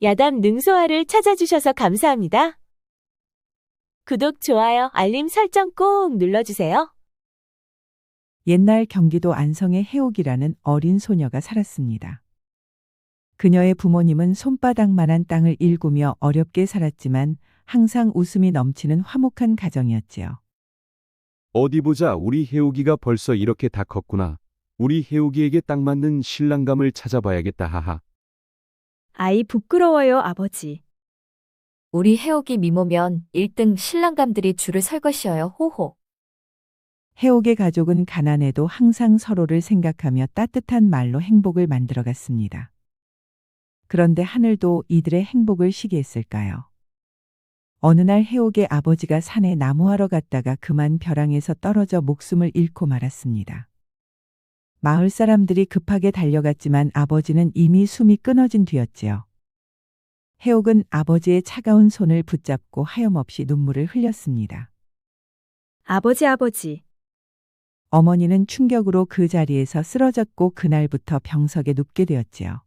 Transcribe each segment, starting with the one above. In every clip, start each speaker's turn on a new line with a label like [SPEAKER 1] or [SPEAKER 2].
[SPEAKER 1] 야담 능소화를 찾아주셔서 감사합니다. 구독, 좋아요, 알림 설정 꼭 눌러주세요.
[SPEAKER 2] 옛날 경기도 안성의 해옥이라는 어린 소녀가 살았습니다. 그녀의 부모님은 손바닥만한 땅을 일구며 어렵게 살았지만 항상 웃음이 넘치는 화목한 가정이었지요.
[SPEAKER 3] 어디 보자, 우리 해옥이가 벌써 이렇게 다 컸구나. 우리 해옥이에게 딱 맞는 신랑감을 찾아봐야겠다. 하하.
[SPEAKER 4] 아이 부끄러워요, 아버지.
[SPEAKER 5] 우리 해옥이 미모면 1등 신랑감들이 줄을 설 것이어요. 호호.
[SPEAKER 2] 해옥의 가족은 가난해도 항상 서로를 생각하며 따뜻한 말로 행복을 만들어갔습니다. 그런데 하늘도 이들의 행복을 시기했을까요? 어느 날 해옥의 아버지가 산에 나무하러 갔다가 그만 벼랑에서 떨어져 목숨을 잃고 말았습니다. 마을 사람들이 급하게 달려갔지만 아버지는 이미 숨이 끊어진 뒤였지요. 해옥은 아버지의 차가운 손을 붙잡고 하염없이 눈물을 흘렸습니다.
[SPEAKER 4] 아버지.
[SPEAKER 2] 어머니는 충격으로 그 자리에서 쓰러졌고 그날부터 병석에 눕게 되었지요.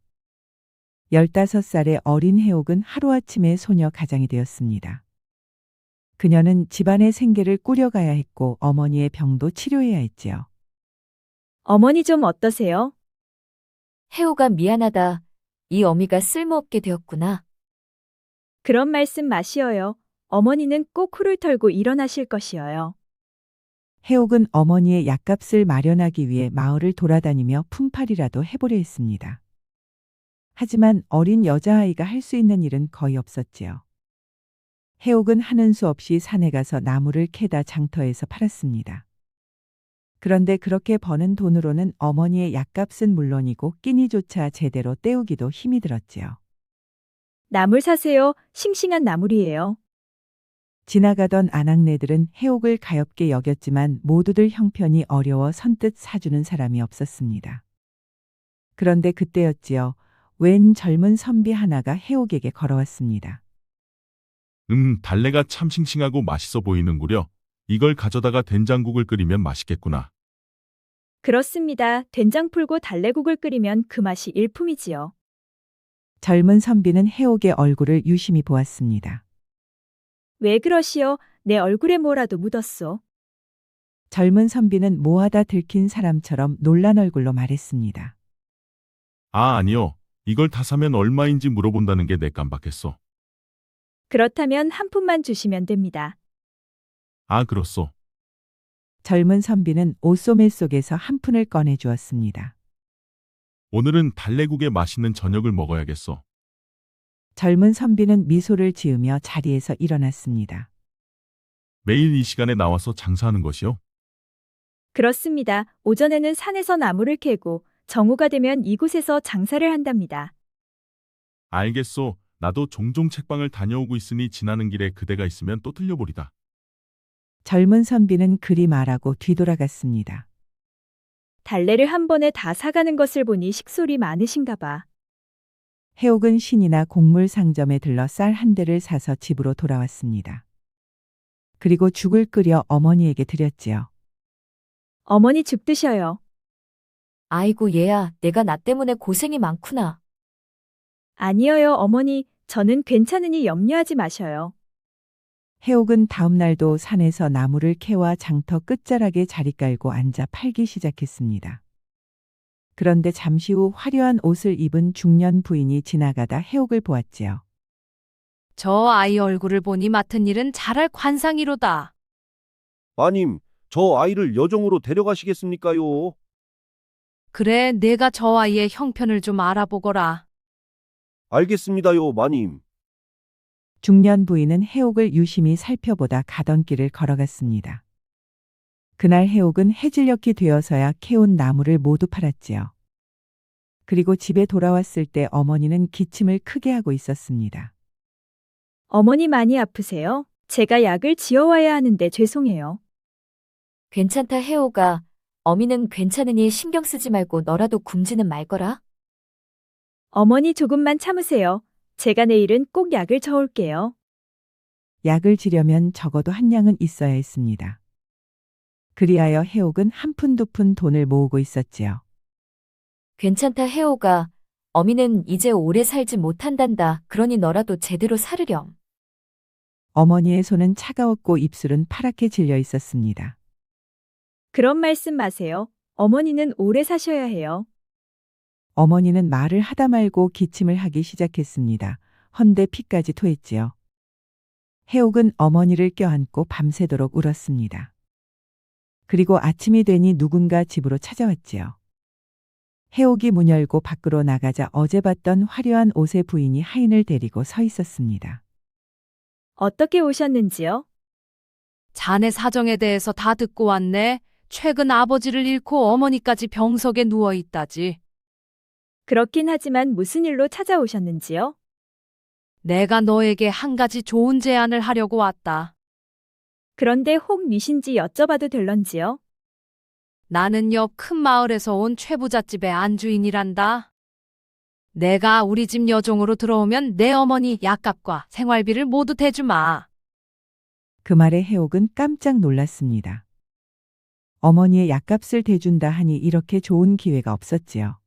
[SPEAKER 2] 15살의 어린 해옥은 하루아침에 소녀 가장이 되었습니다. 그녀는 집안의 생계를 꾸려가야 했고 어머니의 병도 치료해야 했지요.
[SPEAKER 4] 어머니 좀 어떠세요?
[SPEAKER 5] 해옥아 미안하다. 이 어미가 쓸모없게 되었구나.
[SPEAKER 4] 그런 말씀 마시어요. 어머니는 꼭 후를 털고 일어나실 것이어요.
[SPEAKER 2] 해옥은 어머니의 약값을 마련하기 위해 마을을 돌아다니며 품팔이라도 해보려 했습니다. 하지만 어린 여자아이가 할 수 있는 일은 거의 없었지요. 해옥은 하는 수 없이 산에 가서 나무를 캐다 장터에서 팔았습니다. 그런데 그렇게 버는 돈으로는 어머니의 약값은 물론이고 끼니조차 제대로 때우기도 힘이 들었지요.
[SPEAKER 4] 나물 사세요. 싱싱한 나물이에요.
[SPEAKER 2] 지나가던 아낙네들은 해옥을 가엾게 여겼지만 모두들 형편이 어려워 선뜻 사주는 사람이 없었습니다. 그런데 그때였지요. 웬 젊은 선비 하나가 해옥에게 걸어왔습니다.
[SPEAKER 6] 달래가 참 싱싱하고 맛있어 보이는구려. 이걸 가져다가 된장국을 끓이면 맛있겠구나.
[SPEAKER 4] 그렇습니다. 된장 풀고 달래국을 끓이면 그 맛이 일품이지요.
[SPEAKER 2] 젊은 선비는 해옥의 얼굴을 유심히 보았습니다.
[SPEAKER 4] 왜 그러시오? 내 얼굴에 뭐라도 묻었소.
[SPEAKER 2] 젊은 선비는 뭐하다 들킨 사람처럼 놀란 얼굴로 말했습니다.
[SPEAKER 6] 아니요. 이걸 다 사면 얼마인지 물어본다는 게 내 깜박했어.
[SPEAKER 4] 그렇다면 한 푼만 주시면 됩니다.
[SPEAKER 6] 그렇소.
[SPEAKER 2] 젊은 선비는 옷소매 속에서 한 푼을 꺼내 주었습니다.
[SPEAKER 6] 오늘은 달래국에 맛있는 저녁을 먹어야겠어.
[SPEAKER 2] 젊은 선비는 미소를 지으며 자리에서 일어났습니다.
[SPEAKER 6] 매일 이 시간에 나와서 장사하는 것이요?
[SPEAKER 4] 그렇습니다. 오전에는 산에서 나무를 캐고 정오가 되면 이곳에서 장사를 한답니다.
[SPEAKER 6] 알겠소. 나도 종종 책방을 다녀오고 있으니 지나는 길에 그대가 있으면 또 들려보리다.
[SPEAKER 2] 젊은 선비는 그리 말하고 뒤돌아갔습니다.
[SPEAKER 4] 달래를 한 번에 다 사가는 것을 보니 식솔이 많으신가 봐.
[SPEAKER 2] 해옥은 신이나 곡물 상점에 들러 쌀 한 대를 사서 집으로 돌아왔습니다. 그리고 죽을 끓여 어머니에게 드렸지요.
[SPEAKER 4] 어머니 죽 드셔요.
[SPEAKER 5] 아이고 얘야, 내가 나 때문에 고생이 많구나.
[SPEAKER 4] 아니어요, 어머니. 저는 괜찮으니 염려하지 마셔요.
[SPEAKER 2] 해옥은 다음 날도 산에서 나무를 캐와 장터 끝자락에 자리 깔고 앉아 팔기 시작했습니다. 그런데 잠시 후 화려한 옷을 입은 중년 부인이 지나가다 해옥을 보았지요.
[SPEAKER 7] 저 아이 얼굴을 보니 맡은 일은 잘할 관상이로다.
[SPEAKER 8] 마님, 저 아이를 여정으로 데려가시겠습니까요?
[SPEAKER 7] 그래, 내가 저 아이의 형편을 좀 알아보거라.
[SPEAKER 8] 알겠습니다요, 마님.
[SPEAKER 2] 중년 부인은 해옥을 유심히 살펴보다 가던 길을 걸어갔습니다. 그날 해옥은 해질녘이 되어서야 캐온 나무를 모두 팔았지요. 그리고 집에 돌아왔을 때 어머니는 기침을 크게 하고 있었습니다.
[SPEAKER 4] 어머니 많이 아프세요? 제가 약을 지어와야 하는데 죄송해요.
[SPEAKER 5] 괜찮다 해옥아. 어미는 괜찮으니 신경 쓰지 말고 너라도 굶지는 말거라.
[SPEAKER 4] 어머니 조금만 참으세요. 제가 내일은 꼭 약을 저올게요.
[SPEAKER 2] 약을 지려면 적어도 한 양은 있어야 했습니다. 그리하여 해옥은 한 푼 두 푼 돈을 모으고 있었지요.
[SPEAKER 5] 괜찮다 해옥아. 어미는 이제 오래 살지 못한단다. 그러니 너라도 제대로 살으렴.
[SPEAKER 2] 어머니의 손은 차가웠고 입술은 파랗게 질려 있었습니다.
[SPEAKER 4] 그런 말씀 마세요. 어머니는 오래 사셔야 해요.
[SPEAKER 2] 어머니는 말을 하다 말고 기침을 하기 시작했습니다. 헌데 피까지 토했지요. 해옥은 어머니를 껴안고 밤새도록 울었습니다. 그리고 아침이 되니 누군가 집으로 찾아왔지요. 해옥이 문 열고 밖으로 나가자 어제 봤던 화려한 옷의 부인이 하인을 데리고 서 있었습니다.
[SPEAKER 4] 어떻게 오셨는지요?
[SPEAKER 7] 자네 사정에 대해서 다 듣고 왔네. 최근 아버지를 잃고 어머니까지 병석에 누워 있다지.
[SPEAKER 4] 그렇긴 하지만 무슨 일로 찾아오셨는지요?
[SPEAKER 7] 내가 너에게 한 가지 좋은 제안을 하려고 왔다.
[SPEAKER 4] 그런데 혹 미신지 여쭤봐도 될런지요?
[SPEAKER 7] 나는 옆 큰 마을에서 온 최부잣집의 안주인이란다. 내가 우리 집 여종으로 들어오면 내 어머니 약값과 생활비를 모두 대주마.
[SPEAKER 2] 그 말에 해옥은 깜짝 놀랐습니다. 어머니의 약값을 대준다 하니 이렇게 좋은 기회가 없었지요.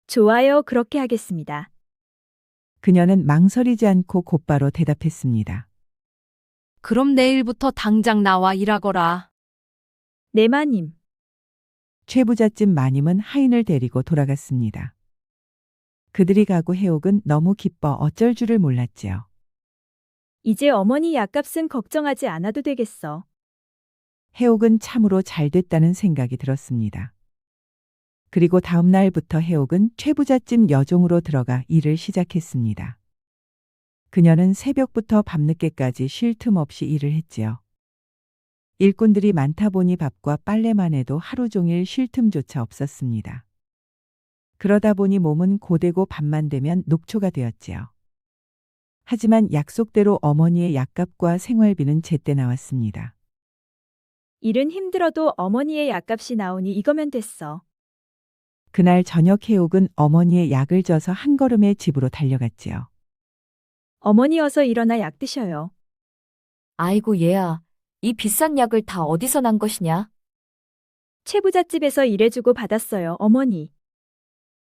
[SPEAKER 4] 좋아요. 그렇게 하겠습니다.
[SPEAKER 2] 그녀는 망설이지 않고 곧바로 대답했습니다.
[SPEAKER 7] 그럼 내일부터 당장 나와 일하거라.
[SPEAKER 4] 네, 마님.
[SPEAKER 2] 최부잣집 마님은 하인을 데리고 돌아갔습니다. 그들이 가고 해옥은 너무 기뻐 어쩔 줄을 몰랐지요.
[SPEAKER 4] 이제 어머니 약값은 걱정하지 않아도 되겠어.
[SPEAKER 2] 해옥은 참으로 잘 됐다는 생각이 들었습니다. 그리고 다음 날부터 해옥은 최부잣집 여종으로 들어가 일을 시작했습니다. 그녀는 새벽부터 밤늦게까지 쉴 틈 없이 일을 했지요. 일꾼들이 많다 보니 밥과 빨래만 해도 하루 종일 쉴 틈조차 없었습니다. 그러다 보니 몸은 고되고 밤만 되면 녹초가 되었지요. 하지만 약속대로 어머니의 약값과 생활비는 제때 나왔습니다.
[SPEAKER 4] 일은 힘들어도 어머니의 약값이 나오니 이거면 됐어.
[SPEAKER 2] 그날 저녁 해옥은 어머니의 약을 져서 한 걸음에 집으로 달려갔지요.
[SPEAKER 4] 어머니 어서 일어나 약 드셔요.
[SPEAKER 5] 아이고 얘야, 이 비싼 약을 다 어디서 난 것이냐?
[SPEAKER 4] 최부잣집에서 일해주고 받았어요, 어머니.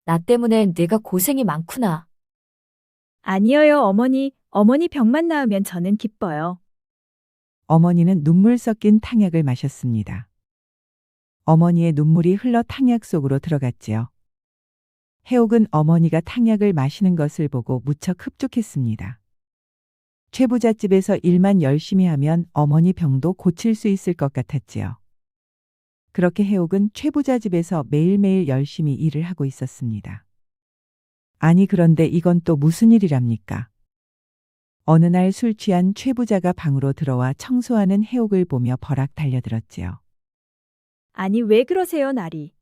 [SPEAKER 5] 나 때문에 네가 고생이 많구나.
[SPEAKER 4] 아니에요, 어머니. 어머니 병만 나으면 저는 기뻐요.
[SPEAKER 2] 어머니는 눈물 섞인 탕약을 마셨습니다. 어머니의 눈물이 흘러 탕약 속으로 들어갔지요. 해옥은 어머니가 탕약을 마시는 것을 보고 무척 흡족했습니다. 최부잣집에서 일만 열심히 하면 어머니 병도 고칠 수 있을 것 같았지요. 그렇게 해옥은 최부잣집에서 매일매일 열심히 일을 하고 있었습니다. 아니 그런데 이건 또 무슨 일이랍니까? 어느 날 술 취한 최부자가 방으로 들어와 청소하는 해옥을 보며 버락 달려들었지요.
[SPEAKER 4] 아니 왜 그러세요, 나리.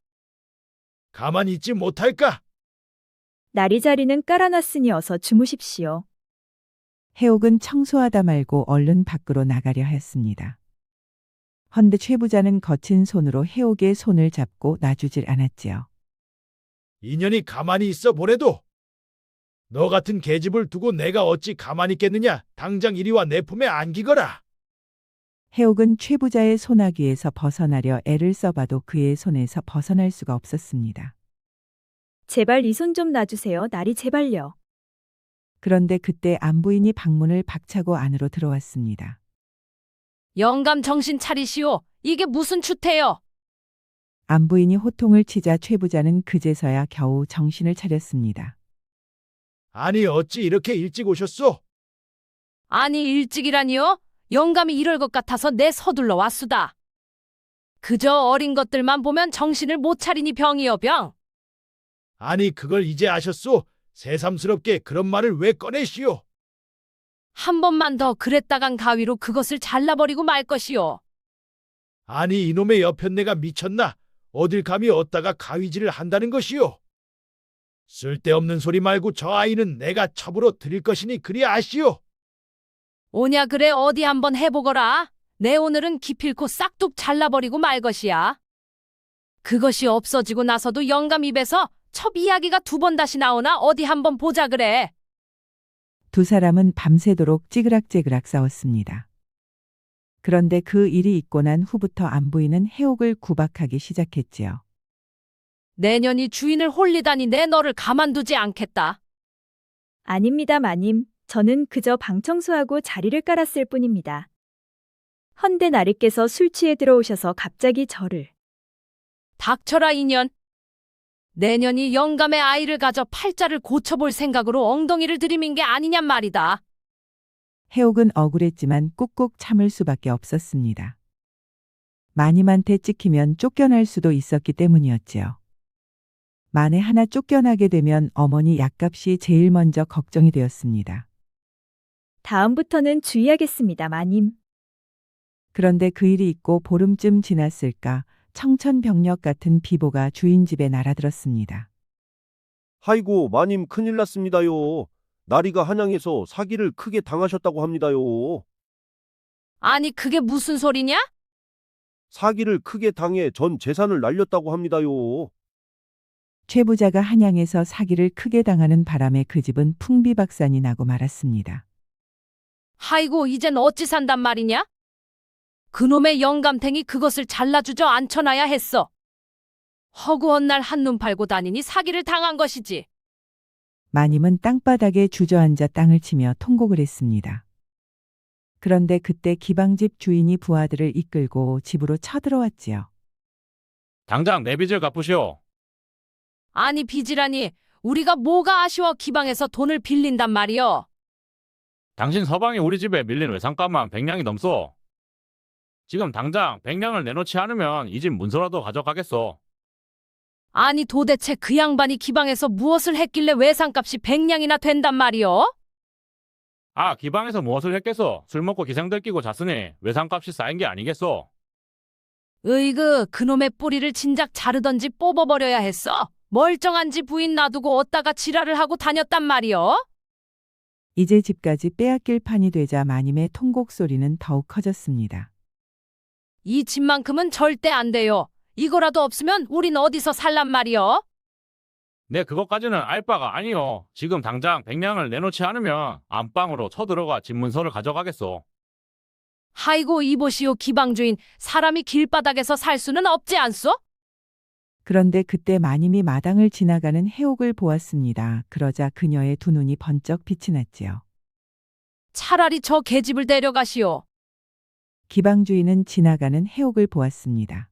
[SPEAKER 9] 가만히 있지 못할까?
[SPEAKER 4] 나리 자리는 깔아놨으니 어서 주무십시오.
[SPEAKER 2] 해옥은 청소하다 말고 얼른 밖으로 나가려 하였습니다. 헌데 최부자는 거친 손으로 해옥의 손을 잡고 놔주질 않았지요.
[SPEAKER 9] 인연이 가만히 있어 보래도 너 같은 계집을 두고 내가 어찌 가만히 있겠느냐. 당장 이리 와 내 품에 안기거라.
[SPEAKER 2] 해옥은 최부자의 손아귀에서 벗어나려 애를 써봐도 그의 손에서 벗어날 수가 없었습니다.
[SPEAKER 4] 제발 이 손 좀 놔주세요, 나리 제발요.
[SPEAKER 2] 그런데 그때 안부인이 방문을 박차고 안으로 들어왔습니다.
[SPEAKER 7] 영감 정신 차리시오. 이게 무슨 추태요?
[SPEAKER 2] 안부인이 호통을 치자 최부자는 그제서야 겨우 정신을 차렸습니다.
[SPEAKER 9] 아니 어찌 이렇게 일찍 오셨소?
[SPEAKER 7] 아니 일찍이라니요? 영감이 이럴 것 같아서 내 서둘러 왔수다. 그저 어린 것들만 보면 정신을 못 차리니 병이여 병.
[SPEAKER 9] 아니 그걸 이제 아셨소? 새삼스럽게 그런 말을 왜 꺼내시오?
[SPEAKER 7] 한 번만 더 그랬다간 가위로 그것을 잘라버리고 말 것이요.
[SPEAKER 9] 아니 이놈의 여편네가 미쳤나? 어딜 감히 얻다가 가위질을 한다는 것이오? 쓸데없는 소리 말고 저 아이는 내가 첩으로 드릴 것이니 그리 아시오.
[SPEAKER 7] 오냐 그래 어디 한번 해보거라. 내 오늘은 기필코 싹둑 잘라버리고 말 것이야. 그것이 없어지고 나서도 영감 입에서 첩 이야기가 두 번 다시 나오나 어디 한번 보자 그래.
[SPEAKER 2] 두 사람은 밤새도록 찌그락찌그락 싸웠습니다. 그런데 그 일이 있고 난 후부터 안부인은 해옥을 구박하기 시작했지요.
[SPEAKER 7] 내년이 주인을 홀리다니 내 너를 가만두지 않겠다.
[SPEAKER 4] 아닙니다, 마님. 저는 그저 방 청소하고 자리를 깔았을 뿐입니다. 헌데 나리께서 술 취해 들어오셔서 갑자기 저를
[SPEAKER 7] 닥쳐라 인연. 내년이 영감의 아이를 가져 팔자를 고쳐볼 생각으로 엉덩이를 들이민 게 아니냔 말이다.
[SPEAKER 2] 해옥은 억울했지만 꾹꾹 참을 수밖에 없었습니다. 마님한테 찍히면 쫓겨날 수도 있었기 때문이었지요. 만에 하나 쫓겨나게 되면 어머니 약값이 제일 먼저 걱정이 되었습니다.
[SPEAKER 4] 다음부터는 주의하겠습니다, 마님.
[SPEAKER 2] 그런데 그 일이 있고 보름쯤 지났을까 청천벽력 같은 비보가 주인 집에 날아들었습니다.
[SPEAKER 8] 아이고, 마님 큰일 났습니다요. 나리가 한양에서 사기를 크게 당하셨다고 합니다요.
[SPEAKER 7] 아니 그게 무슨 소리냐?
[SPEAKER 8] 사기를 크게 당해 전 재산을 날렸다고 합니다요.
[SPEAKER 2] 최 부자가 한양에서 사기를 크게 당하는 바람에 그 집은 풍비박산이 나고 말았습니다.
[SPEAKER 7] 아이고 이젠 어찌 산단 말이냐? 그놈의 영감탱이 그것을 잘라주저 앉혀놔야 했어. 허구한 날 한눈 팔고 다니니 사기를 당한 것이지.
[SPEAKER 2] 마님은 땅바닥에 주저앉아 땅을 치며 통곡을 했습니다. 그런데 그때 기방집 주인이 부하들을 이끌고 집으로 쳐들어왔지요.
[SPEAKER 10] 당장 내 빚을 갚으시오.
[SPEAKER 7] 아니 빚이라니 우리가 뭐가 아쉬워 기방에서 돈을 빌린단 말이여.
[SPEAKER 10] 당신 서방이 우리 집에 밀린 외상값만 100냥이 넘소. 지금 당장 100냥을 내놓지 않으면 이 집 문서라도 가져가겠소.
[SPEAKER 7] 아니 도대체 그 양반이 기방에서 무엇을 했길래 외상값이 100냥이나 된단 말이여?
[SPEAKER 10] 아, 기방에서 무엇을 했겠소? 술 먹고 기생들 끼고 잤으니 외상값이 쌓인 게 아니겠소.
[SPEAKER 7] 으이그 그놈의 뿌리를 진작 자르던지 뽑아버려야 했어. 멀쩡한 지 부인 놔두고 어디다가 지랄을 하고 다녔단 말이여?
[SPEAKER 2] 이제 집까지 빼앗길 판이 되자 마님의 통곡 소리는 더욱 커졌습니다.
[SPEAKER 7] 이 집만큼은 절대 안 돼요. 이거라도 없으면 우린 어디서 살란 말이여?
[SPEAKER 10] 내 그것까지는 알 바가 아니오. 지금 당장 100냥을 내놓지 않으면 안방으로 쳐들어가 집 문서를 가져가겠소.
[SPEAKER 7] 아이고 이보시오 기방주인, 사람이 길바닥에서 살 수는 없지 않소?
[SPEAKER 2] 그런데 그때 마님이 마당을 지나가는 해옥을 보았습니다. 그러자 그녀의 두 눈이 번쩍 빛이 났지요.
[SPEAKER 7] 차라리 저 계집을 데려가시오.
[SPEAKER 2] 기방주인은 지나가는 해옥을 보았습니다.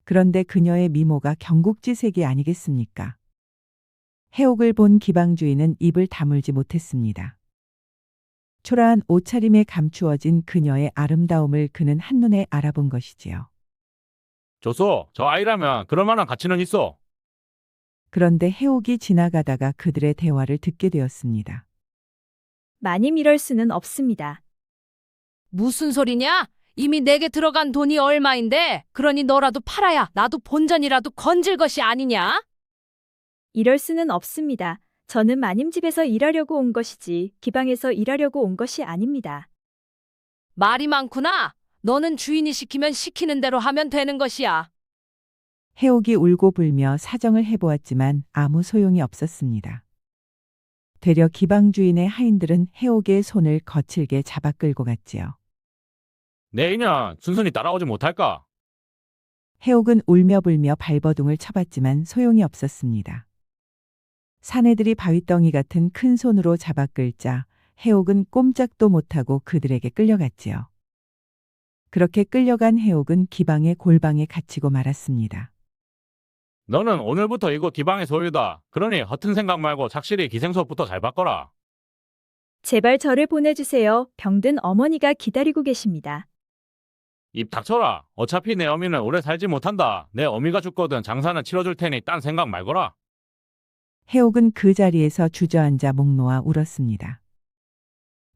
[SPEAKER 2] 그런데 그녀의 미모가 경국지색이 아니겠습니까? 해옥을 본 기방주인은 입을 다물지 못했습니다. 초라한 옷차림에 감추어진 그녀의 아름다움을 그는 한눈에 알아본 것이지요.
[SPEAKER 10] 좋소. 저 아이라면 그럴 만한 가치는 있어.
[SPEAKER 2] 그런데 해옥이 지나가다가 그들의 대화를 듣게 되었습니다.
[SPEAKER 4] 마님 이럴 수는 없습니다.
[SPEAKER 7] 무슨 소리냐? 이미 내게 들어간 돈이 얼마인데 그러니 너라도 팔아야 나도 본전이라도 건질 것이 아니냐?
[SPEAKER 4] 이럴 수는 없습니다. 저는 마님 집에서 일하려고 온 것이지 기방에서 일하려고 온 것이 아닙니다.
[SPEAKER 7] 말이 많구나. 너는 주인이 시키면 시키는 대로 하면 되는 것이야.
[SPEAKER 2] 해옥이 울고 불며 사정을 해보았지만 아무 소용이 없었습니다. 되려 기방주인의 하인들은 해옥의 손을 거칠게 잡아 끌고 갔지요.
[SPEAKER 10] 내 인연 순순히 따라오지 못할까?
[SPEAKER 2] 해옥은 울며 불며 발버둥을 쳐봤지만 소용이 없었습니다. 사내들이 바위덩이 같은 큰 손으로 잡아 끌자 해옥은 꼼짝도 못하고 그들에게 끌려갔지요. 그렇게 끌려간 해옥은 기방의 골방에 갇히고 말았습니다.
[SPEAKER 10] 너는 오늘부터 이곳 기방의 소유다. 그러니 허튼 생각 말고 착실히 기생수업부터 잘 바꿔라.
[SPEAKER 4] 제발 저를 보내주세요. 병든 어머니가 기다리고 계십니다.
[SPEAKER 10] 입 닥쳐라. 어차피 내 어미는 오래 살지 못한다. 내 어미가 죽거든 장사는 치러줄 테니 딴 생각 말거라.
[SPEAKER 2] 해옥은 그 자리에서 주저앉아 목 놓아 울었습니다.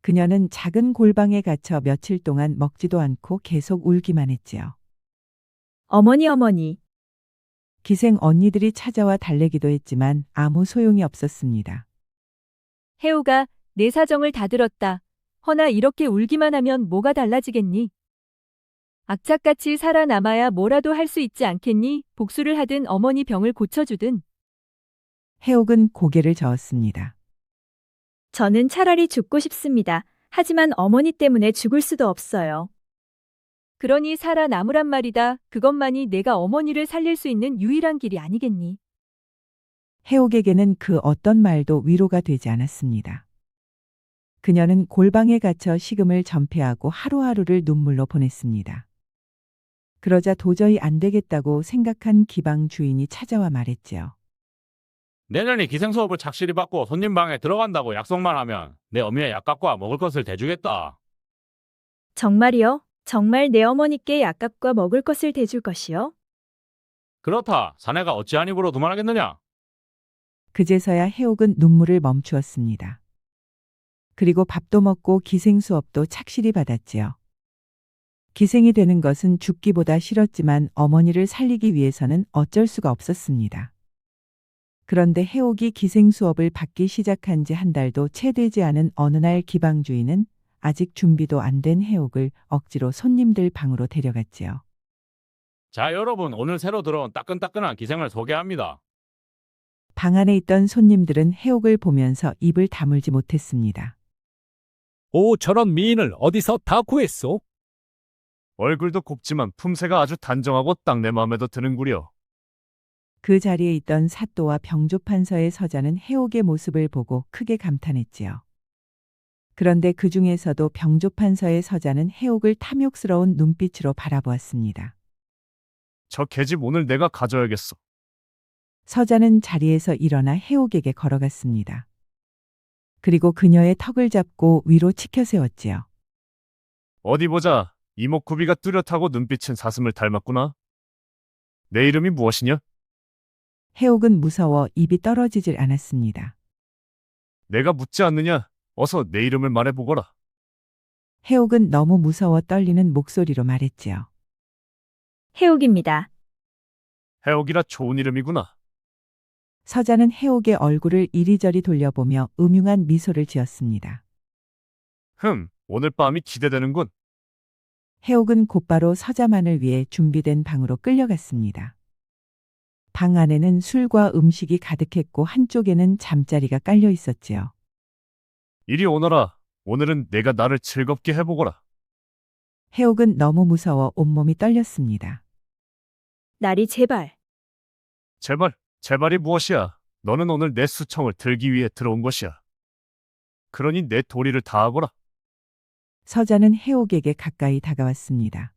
[SPEAKER 2] 그녀는 작은 골방에 갇혀 며칠 동안 먹지도 않고 계속 울기만 했지요.
[SPEAKER 4] 어머니 어머니.
[SPEAKER 2] 기생 언니들이 찾아와 달래기도 했지만 아무 소용이 없었습니다.
[SPEAKER 11] 해오가 내 사정을 다 들었다. 허나 이렇게 울기만 하면 뭐가 달라지겠니? 악착같이 살아남아야 뭐라도 할 수 있지 않겠니? 복수를 하든 어머니 병을 고쳐주든.
[SPEAKER 2] 해옥은 고개를 저었습니다.
[SPEAKER 4] 저는 차라리 죽고 싶습니다. 하지만 어머니 때문에 죽을 수도 없어요.
[SPEAKER 11] 그러니 살아남으란 말이다. 그것만이 내가 어머니를 살릴 수 있는 유일한 길이 아니겠니?
[SPEAKER 2] 해옥에게는 그 어떤 말도 위로가 되지 않았습니다. 그녀는 골방에 갇혀 식음을 전폐하고 하루하루를 눈물로 보냈습니다. 그러자 도저히 안 되겠다고 생각한 기방 주인이 찾아와 말했지요.
[SPEAKER 10] 내년에 기생수업을 착실히 받고 손님 방에 들어간다고 약속만 하면 내 어미의 약값과 먹을 것을 대주겠다.
[SPEAKER 4] 정말이요? 정말 내 어머니께 약값과 먹을 것을 대줄 것이요?
[SPEAKER 10] 그렇다. 사내가 어찌한 입으로 두말하겠느냐?
[SPEAKER 2] 그제서야 해옥은 눈물을 멈추었습니다. 그리고 밥도 먹고 기생수업도 착실히 받았지요. 기생이 되는 것은 죽기보다 싫었지만 어머니를 살리기 위해서는 어쩔 수가 없었습니다. 그런데 해옥이 기생수업을 받기 시작한 지 한 달도 채 되지 않은 어느 날 기방주인은 아직 준비도 안 된 해옥을 억지로 손님들 방으로 데려갔지요.
[SPEAKER 10] 자, 여러분, 오늘 새로 들어온 따끈따끈한 기생을 소개합니다.
[SPEAKER 2] 방 안에 있던 손님들은 해옥을 보면서 입을 다물지 못했습니다.
[SPEAKER 12] 오, 저런 미인을 어디서 다 구했소?
[SPEAKER 13] 얼굴도 곱지만 품새가 아주 단정하고 딱 내 마음에도 드는구려.
[SPEAKER 2] 그 자리에 있던 사또와 병조판서의 서자는 해옥의 모습을 보고 크게 감탄했지요. 그런데 그 중에서도 병조판서의 서자는 해옥을 탐욕스러운 눈빛으로 바라보았습니다.
[SPEAKER 13] 저 계집 오늘 내가 가져야겠어.
[SPEAKER 2] 서자는 자리에서 일어나 해옥에게 걸어갔습니다. 그리고 그녀의 턱을 잡고 위로 치켜 세웠지요.
[SPEAKER 13] 어디 보자. 이목구비가 뚜렷하고 눈빛은 사슴을 닮았구나. 내 이름이 무엇이냐?
[SPEAKER 2] 해옥은 무서워 입이 떨어지질 않았습니다.
[SPEAKER 13] 내가 묻지 않느냐? 어서 내 이름을 말해보거라.
[SPEAKER 2] 해옥은 너무 무서워 떨리는 목소리로 말했지요.
[SPEAKER 4] 해옥입니다.
[SPEAKER 13] 해옥이라 좋은 이름이구나.
[SPEAKER 2] 서자는 해옥의 얼굴을 이리저리 돌려보며 음흉한 미소를 지었습니다.
[SPEAKER 13] 오늘 밤이 기대되는군.
[SPEAKER 2] 해옥은 곧바로 서자만을 위해 준비된 방으로 끌려갔습니다. 방 안에는 술과 음식이 가득했고 한쪽에는 잠자리가 깔려 있었지요.
[SPEAKER 13] 이리 오너라. 오늘은 내가 나를 즐겁게 해보거라.
[SPEAKER 2] 해옥은 너무 무서워 온몸이 떨렸습니다.
[SPEAKER 4] 나리 제발.
[SPEAKER 13] 제발이 무엇이야? 너는 오늘 내 수청을 들기 위해 들어온 것이야. 그러니 내 도리를 다하거라.
[SPEAKER 2] 서자는 해옥에게 가까이 다가왔습니다.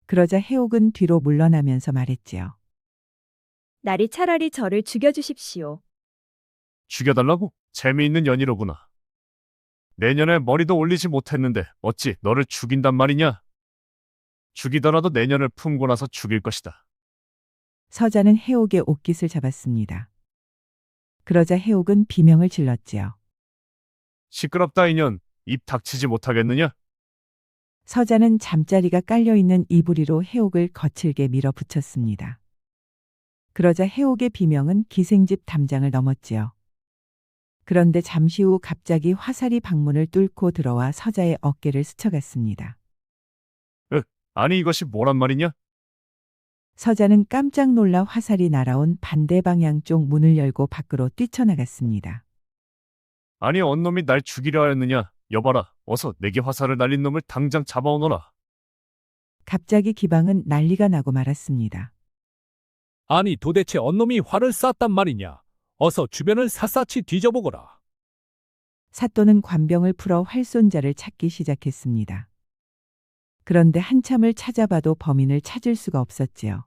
[SPEAKER 2] 그러자 해옥은 뒤로 물러나면서 말했지요.
[SPEAKER 4] 나리 차라리 저를 죽여주십시오.
[SPEAKER 13] 죽여달라고? 재미있는 연이로구나. 내년에 머리도 올리지 못했는데 어찌 너를 죽인단 말이냐? 죽이더라도 내년을 품고 나서 죽일 것이다.
[SPEAKER 2] 서자는 해옥의 옷깃을 잡았습니다. 그러자 해옥은 비명을 질렀지요.
[SPEAKER 13] 시끄럽다 이년. 입 닥치지 못하겠느냐?
[SPEAKER 2] 서자는 잠자리가 깔려있는 이부리로 해옥을 거칠게 밀어붙였습니다. 그러자 해옥의 비명은 기생집 담장을 넘었지요. 그런데 잠시 후 갑자기 화살이 방문을 뚫고 들어와 서자의 어깨를 스쳐갔습니다.
[SPEAKER 13] 아니 이것이 뭐란 말이냐?
[SPEAKER 2] 서자는 깜짝 놀라 화살이 날아온 반대 방향 쪽 문을 열고 밖으로 뛰쳐나갔습니다.
[SPEAKER 13] 아니 언놈이 날 죽이려 하였느냐? 여봐라. 어서 내게 화살을 날린 놈을 당장 잡아오너라.
[SPEAKER 2] 갑자기 기방은 난리가 나고 말았습니다.
[SPEAKER 12] 아니 도대체 언놈이 화를 쐈단 말이냐? 어서 주변을 샅샅이 뒤져보거라.
[SPEAKER 2] 사또는 관병을 풀어 활손자를 찾기 시작했습니다. 그런데 한참을 찾아봐도 범인을 찾을 수가 없었지요.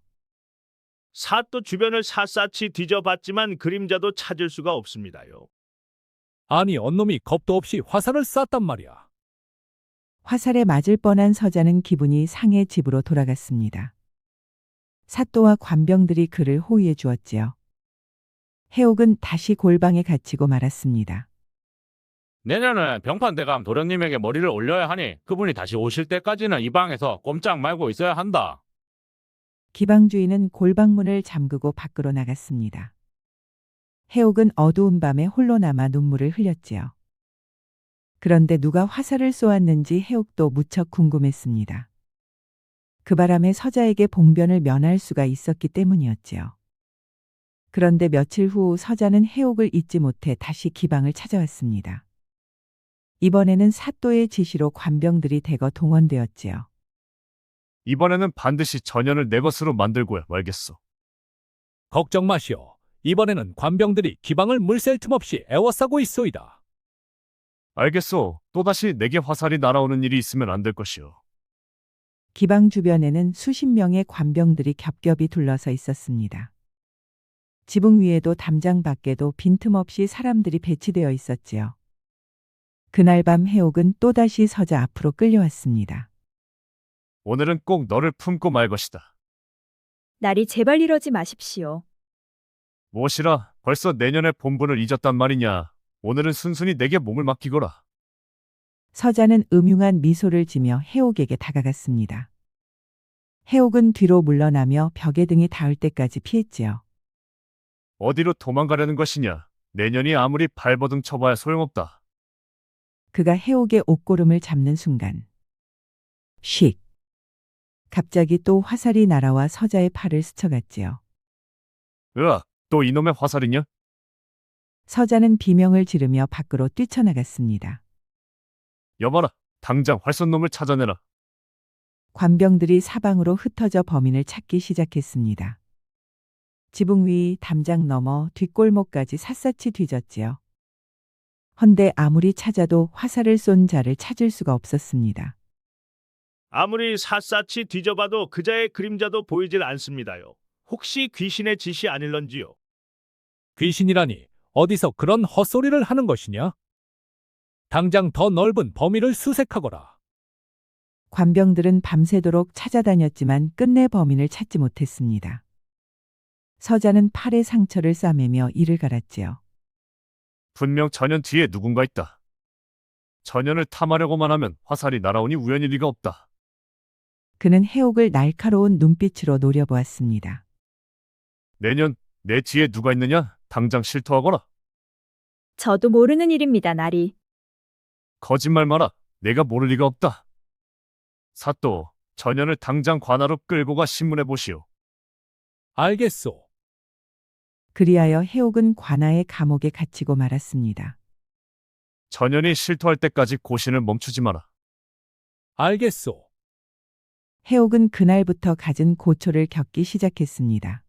[SPEAKER 14] 사또 주변을 샅샅이 뒤져봤지만 그림자도 찾을 수가 없습니다요.
[SPEAKER 12] 아니 언놈이 겁도 없이 화살을 쐈단 말이야.
[SPEAKER 2] 화살에 맞을 뻔한 서자는 기분이 상해 집으로 돌아갔습니다. 사또와 관병들이 그를 호위해 주었지요. 해옥은 다시 골방에 갇히고 말았습니다.
[SPEAKER 10] 내년은 병판대감 도련님에게 머리를 올려야 하니 그분이 다시 오실 때까지는 이 방에서 꼼짝 말고 있어야 한다.
[SPEAKER 2] 기방주인은 골방문을 잠그고 밖으로 나갔습니다. 해옥은 어두운 밤에 홀로 남아 눈물을 흘렸지요. 그런데 누가 화살을 쏘았는지 해옥도 무척 궁금했습니다. 그 바람에 서자에게 봉변을 면할 수가 있었기 때문이었지요. 그런데 며칠 후 서자는 해옥을 잊지 못해 다시 기방을 찾아왔습니다. 이번에는 사또의 지시로 관병들이 대거 동원되었지요.
[SPEAKER 13] 이번에는 반드시 전연을 내 것으로 만들고야 말겠소.
[SPEAKER 12] 걱정 마시오. 이번에는 관병들이 기방을 물샐 틈 없이 애워싸고 있소이다.
[SPEAKER 13] 알겠소. 또다시 내게 화살이 날아오는 일이 있으면 안 될 것이오.
[SPEAKER 2] 기방 주변에는 수십 명의 관병들이 겹겹이 둘러서 있었습니다. 지붕 위에도 담장 밖에도 빈틈없이 사람들이 배치되어 있었지요. 그날 밤 해옥은 또다시 서자 앞으로 끌려왔습니다.
[SPEAKER 13] 오늘은 꼭 너를 품고 말 것이다.
[SPEAKER 4] 날이 제발 이러지 마십시오.
[SPEAKER 13] 무엇이라 벌써 내년의 본분을 잊었단 말이냐. 오늘은 순순히 내게 몸을 맡기거라.
[SPEAKER 2] 서자는 음흉한 미소를 지며 해옥에게 다가갔습니다. 해옥은 뒤로 물러나며 벽에 등이 닿을 때까지 피했지요.
[SPEAKER 13] 어디로 도망가려는 것이냐. 내년이 아무리 발버둥 쳐봐야 소용없다.
[SPEAKER 2] 그가 해옥의 옷고름을 잡는 순간 쉭! 갑자기 또 화살이 날아와 서자의 팔을 스쳐갔지요.
[SPEAKER 13] 으악, 또 이놈의 화살이냐?
[SPEAKER 2] 서자는 비명을 지르며 밖으로 뛰쳐나갔습니다.
[SPEAKER 13] 여봐라, 당장 활쏜놈을 찾아내라.
[SPEAKER 2] 관병들이 사방으로 흩어져 범인을 찾기 시작했습니다. 지붕 위, 담장 너머, 뒷골목까지 샅샅이 뒤졌지요. 헌데 아무리 찾아도 화살을 쏜 자를 찾을 수가 없었습니다.
[SPEAKER 14] 아무리 샅샅이 뒤져봐도 그자의 그림자도 보이질 않습니다요. 혹시 귀신의 짓이 아닐런지요?
[SPEAKER 12] 귀신이라니 어디서 그런 헛소리를 하는 것이냐? 당장 더 넓은 범위를 수색하거라.
[SPEAKER 2] 관병들은 밤새도록 찾아다녔지만 끝내 범인을 찾지 못했습니다. 서자는 팔에 상처를 싸매며 이를 갈았지요.
[SPEAKER 13] 분명 전연 뒤에 누군가 있다. 전연을 탐하려고만 하면 화살이 날아오니 우연일 리가 없다.
[SPEAKER 2] 그는 해옥을 날카로운 눈빛으로 노려보았습니다.
[SPEAKER 13] 내년 내 뒤에 누가 있느냐? 당장 실토하거라.
[SPEAKER 4] 저도 모르는 일입니다, 날이.
[SPEAKER 13] 거짓말 마라. 내가 모를 리가 없다. 사또, 전연을 당장 관하로 끌고 가 신문해 보시오.
[SPEAKER 12] 알겠소.
[SPEAKER 2] 그리하여 해옥은 관아의 감옥에 갇히고 말았습니다.
[SPEAKER 13] 전연이 실토할 때까지 고신을 멈추지 마라.
[SPEAKER 12] 알겠소.
[SPEAKER 2] 해옥은 그날부터 갖은 고초를 겪기 시작했습니다.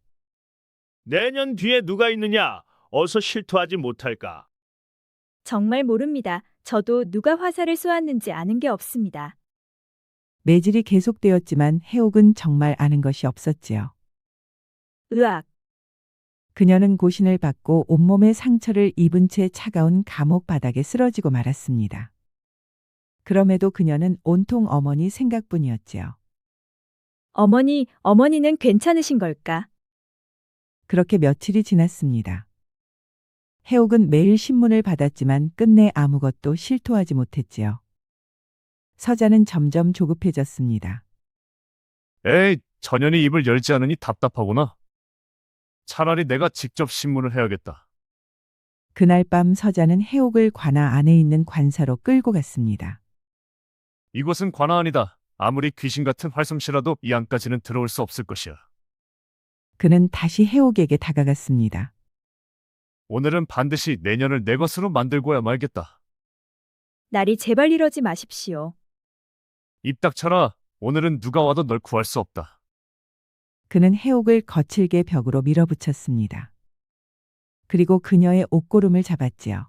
[SPEAKER 14] 내년 뒤에 누가 있느냐? 어서 실토하지 못할까?
[SPEAKER 4] 정말 모릅니다. 저도 누가 화살을 쏘았는지 아는 게 없습니다.
[SPEAKER 2] 매질이 계속되었지만 해옥은 정말 아는 것이 없었지요.
[SPEAKER 4] 으악!
[SPEAKER 2] 그녀는 고신을 받고 온몸에 상처를 입은 채 차가운 감옥 바닥에 쓰러지고 말았습니다. 그럼에도 그녀는 온통 어머니 생각뿐이었지요.
[SPEAKER 4] 어머니는 괜찮으신 걸까?
[SPEAKER 2] 그렇게 며칠이 지났습니다. 해옥은 매일 신문을 받았지만 끝내 아무것도 실토하지 못했지요. 서자는 점점 조급해졌습니다.
[SPEAKER 13] 에이, 전연이 입을 열지 않으니 답답하구나. 차라리 내가 직접 신문을 해야겠다.
[SPEAKER 2] 그날 밤 서자는 해옥을 관아 안에 있는 관사로 끌고 갔습니다.
[SPEAKER 13] 이곳은 관아 아니다. 아무리 귀신 같은 활솜씨라도 이 안까지는 들어올 수 없을 것이야.
[SPEAKER 2] 그는 다시 해옥에게 다가갔습니다.
[SPEAKER 13] 오늘은 반드시 내년을 내 것으로 만들고야 말겠다.
[SPEAKER 4] 날이 제발 이러지 마십시오.
[SPEAKER 13] 입 닥쳐라. 오늘은 누가 와도 널 구할 수 없다.
[SPEAKER 2] 그는 해옥을 거칠게 벽으로 밀어붙였습니다. 그리고 그녀의 옷고름을 잡았지요.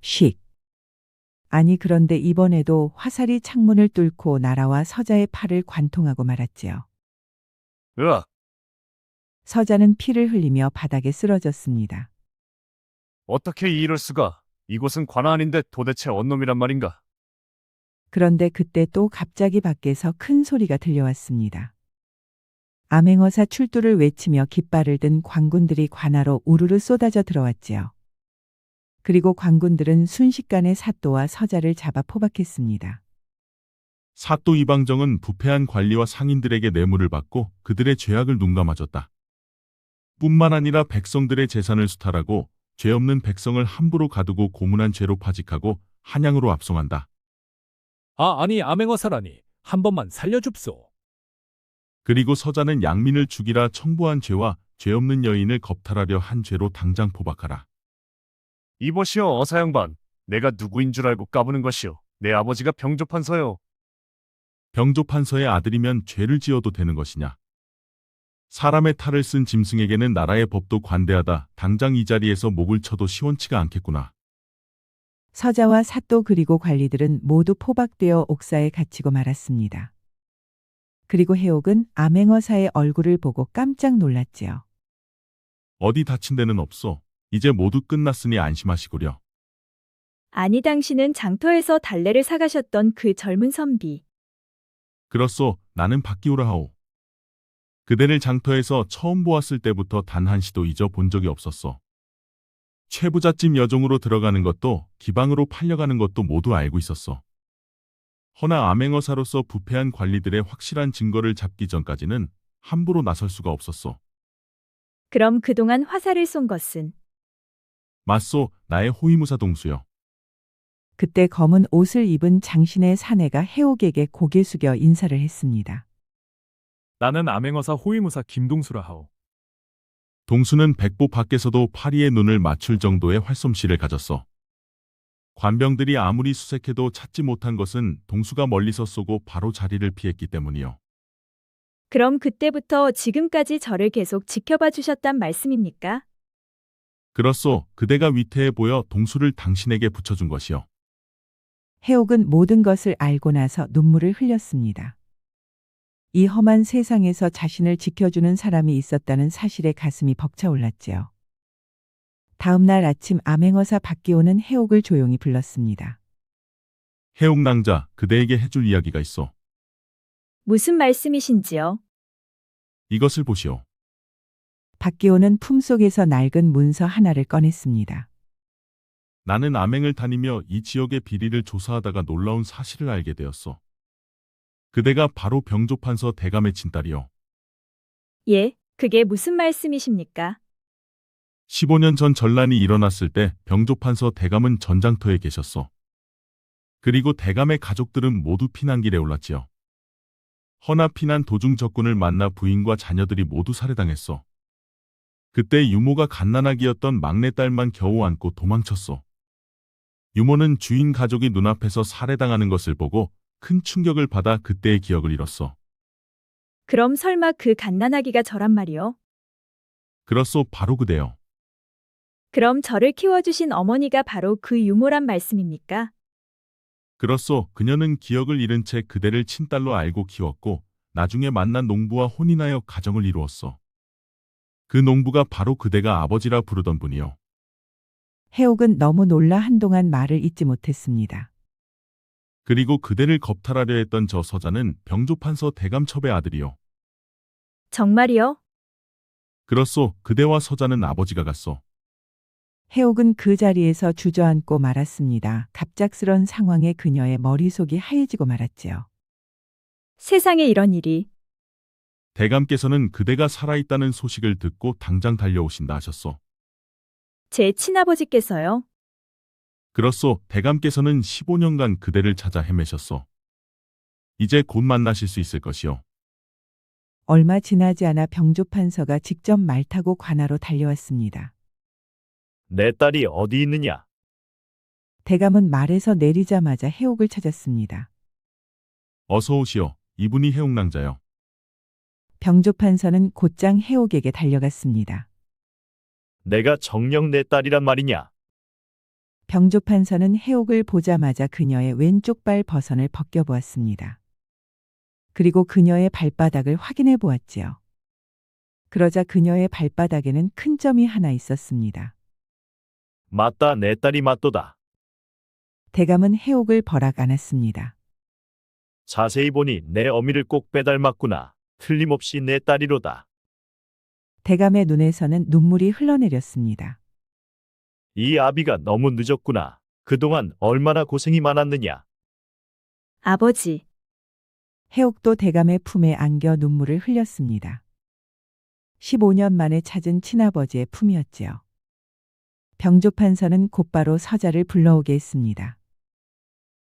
[SPEAKER 2] 쉭! 아니 그런데 이번에도 화살이 창문을 뚫고 날아와 서자의 팔을 관통하고 말았지요.
[SPEAKER 13] 으악!
[SPEAKER 2] 서자는 피를 흘리며 바닥에 쓰러졌습니다.
[SPEAKER 13] 어떻게 이럴 수가? 이곳은 관아 아닌데 도대체 언 놈이란 말인가?
[SPEAKER 2] 그런데 그때 또 갑자기 밖에서 큰 소리가 들려왔습니다. 암행어사 출두를 외치며 깃발을 든 관군들이 관아로 우르르 쏟아져 들어왔지요. 그리고 관군들은 순식간에 사또와 서자를 잡아 포박했습니다.
[SPEAKER 6] 사또 이방정은 부패한 관리와 상인들에게 뇌물을 받고 그들의 죄악을 눈감아줬다. 뿐만 아니라 백성들의 재산을 수탈하고 죄 없는 백성을 함부로 가두고 고문한 죄로 파직하고 한양으로 압송한다.
[SPEAKER 12] 아니 암행어사라니 한 번만 살려줍소.
[SPEAKER 6] 그리고 서자는 양민을 죽이라 청부한 죄와 죄 없는 여인을 겁탈하려 한 죄로 당장 포박하라.
[SPEAKER 13] 이보시오, 어사 양반. 내가 누구인 줄 알고 까부는 것이오. 내 아버지가 병조판서요.
[SPEAKER 6] 병조판서의 아들이면 죄를 지어도 되는 것이냐? 사람의 탈을 쓴 짐승에게는 나라의 법도 관대하다. 당장 이 자리에서 목을 쳐도 시원치가 않겠구나.
[SPEAKER 2] 서자와 사또 그리고 관리들은 모두 포박되어 옥사에 갇히고 말았습니다. 그리고 해옥은 암행어사의 얼굴을 보고 깜짝 놀랐지요.
[SPEAKER 6] 어디 다친 데는 없어. 이제 모두 끝났으니 안심하시구려.
[SPEAKER 4] 아니 당신은 장터에서 달래를 사가셨던 그 젊은 선비.
[SPEAKER 6] 그렇소. 나는 박기우라 하오. 그대를 장터에서 처음 보았을 때부터 단 한시도 잊어본 적이 없었어. 최부잣집 여종으로 들어가는 것도 기방으로 팔려가는 것도 모두 알고 있었어. 허나 암행어사로서 부패한 관리들의 확실한 증거를 잡기 전까지는 함부로 나설 수가 없었어.
[SPEAKER 4] 그럼 그동안 화살을 쏜 것은?
[SPEAKER 6] 맞소. 나의 호위무사 동수여.
[SPEAKER 2] 그때 검은 옷을 입은 장신의 사내가 해옥에게 고개 숙여 인사를 했습니다.
[SPEAKER 12] 나는 암행어사 호위무사 김동수라 하오.
[SPEAKER 6] 동수는 백보 밖에서도 파리의 눈을 맞출 정도의 활솜씨를 가졌어. 관병들이 아무리 수색해도 찾지 못한 것은 동수가 멀리서 쏘고 바로 자리를 피했기 때문이요.
[SPEAKER 4] 그럼 그때부터 지금까지 저를 계속 지켜봐 주셨단 말씀입니까?
[SPEAKER 6] 그렇소. 그대가 위태해 보여 동수를 당신에게 붙여준 것이요.
[SPEAKER 2] 해옥은 모든 것을 알고 나서 눈물을 흘렸습니다. 이 험한 세상에서 자신을 지켜주는 사람이 있었다는 사실에 가슴이 벅차올랐지요. 다음 날 아침 암행어사 박기호는 해옥을 조용히 불렀습니다.
[SPEAKER 6] 해옥 낭자, 그대에게 해줄 이야기가 있어.
[SPEAKER 4] 무슨 말씀이신지요?
[SPEAKER 6] 이것을 보시오.
[SPEAKER 2] 박기호는 품속에서 낡은 문서 하나를 꺼냈습니다.
[SPEAKER 6] 나는 암행을 다니며 이 지역의 비리를 조사하다가 놀라운 사실을 알게 되었어. 그대가 바로 병조판서 대감의 친딸이요.
[SPEAKER 4] 예, 그게 무슨 말씀이십니까?
[SPEAKER 6] 15년 전 전란이 일어났을 때 병조판서 대감은 전장터에 계셨어. 그리고 대감의 가족들은 모두 피난길에 올랐지요. 허나 피난 도중 적군을 만나 부인과 자녀들이 모두 살해당했어. 그때 유모가 갓난아기였던 막내딸만 겨우 안고 도망쳤어. 유모는 주인 가족이 눈앞에서 살해당하는 것을 보고 큰 충격을 받아 그때의 기억을 잃었어.
[SPEAKER 4] 그럼 설마 그 갓난아기가 저란 말이요?
[SPEAKER 6] 그렇소, 바로 그대요.
[SPEAKER 4] 그럼 저를 키워주신 어머니가 바로 그 유모란 말씀입니까?
[SPEAKER 6] 그렇소, 그녀는 기억을 잃은 채 그대를 친딸로 알고 키웠고 나중에 만난 농부와 혼인하여 가정을 이루었어. 그 농부가 바로 그대가 아버지라 부르던 분이요.
[SPEAKER 2] 해옥은 너무 놀라 한동안 말을 잇지 못했습니다.
[SPEAKER 6] 그리고 그대를 겁탈하려 했던 저 서자는 병조판서 대감첩의 아들이요.
[SPEAKER 4] 정말이요?
[SPEAKER 6] 그렇소, 그대와 서자는 아버지가 같소.
[SPEAKER 2] 해옥은 그 자리에서 주저앉고 말았습니다. 갑작스런 상황에 그녀의 머릿속이 하얘지고 말았지요.
[SPEAKER 4] 세상에 이런 일이.
[SPEAKER 6] 대감께서는 그대가 살아있다는 소식을 듣고 당장 달려오신다 하셨소.
[SPEAKER 4] 제 친아버지께서요?
[SPEAKER 6] 그렇소, 대감께서는 15년간 그대를 찾아 헤매셨소. 이제 곧 만나실 수 있을 것이요.
[SPEAKER 2] 얼마 지나지 않아 병조판서가 직접 말 타고 관하로 달려왔습니다.
[SPEAKER 14] 내 딸이 어디 있느냐?
[SPEAKER 2] 대감은 말에서 내리자마자 해옥을 찾았습니다.
[SPEAKER 6] 어서 오시오. 이분이 해옥낭자요.
[SPEAKER 2] 병조판서는 곧장 해옥에게 달려갔습니다.
[SPEAKER 14] 내가 정녕 내 딸이란 말이냐?
[SPEAKER 2] 병조판서는 해옥을 보자마자 그녀의 왼쪽 발 버선을 벗겨보았습니다. 그리고 그녀의 발바닥을 확인해 보았지요. 그러자 그녀의 발바닥에는 큰 점이 하나 있었습니다.
[SPEAKER 14] 맞다, 내 딸이 맞도다.
[SPEAKER 2] 대감은 해옥을 버락 안았습니다.
[SPEAKER 14] 자세히 보니 내 어미를 꼭 빼닮았구나. 틀림없이 내 딸이로다.
[SPEAKER 2] 대감의 눈에서는 눈물이 흘러내렸습니다.
[SPEAKER 14] 이 아비가 너무 늦었구나. 그동안 얼마나 고생이 많았느냐.
[SPEAKER 4] 아버지.
[SPEAKER 2] 해옥도 대감의 품에 안겨 눈물을 흘렸습니다. 15년 만에 찾은 친아버지의 품이었지요. 병조판서는 곧바로 서자를 불러오게 했습니다.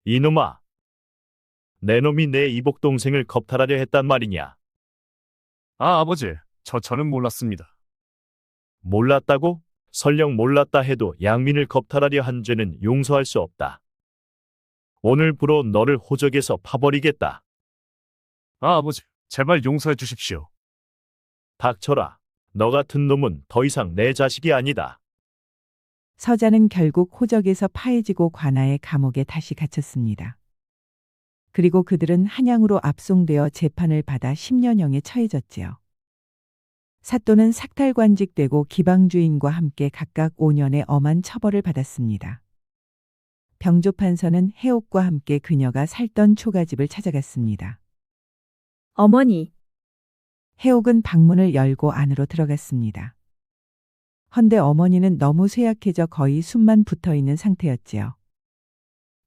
[SPEAKER 14] 이놈아. 내 놈이 내 이복 동생을 겁탈하려 했단 말이냐.
[SPEAKER 13] 아, 아버지. 저는 몰랐습니다.
[SPEAKER 14] 몰랐다고? 설령 몰랐다 해도 양민을 겁탈하려 한 죄는 용서할 수 없다. 오늘부로 너를 호적에서 파버리겠다.
[SPEAKER 13] 아버지, 제발 용서해 주십시오.
[SPEAKER 14] 닥쳐라. 너 같은 놈은 더 이상 내 자식이 아니다.
[SPEAKER 2] 서자는 결국 호적에서 파해지고 관아의 감옥에 다시 갇혔습니다. 그리고 그들은 한양으로 압송되어 재판을 받아 10년형에 처해졌지요. 사또는 삭탈관직되고 기방주인과 함께 각각 5년의 엄한 처벌을 받았습니다. 병조판서는 해옥과 함께 그녀가 살던 초가집을 찾아갔습니다.
[SPEAKER 4] 어머니,
[SPEAKER 2] 해옥은 방문을 열고 안으로 들어갔습니다. 헌데 어머니는 너무 쇠약해져 거의 숨만 붙어 있는 상태였지요.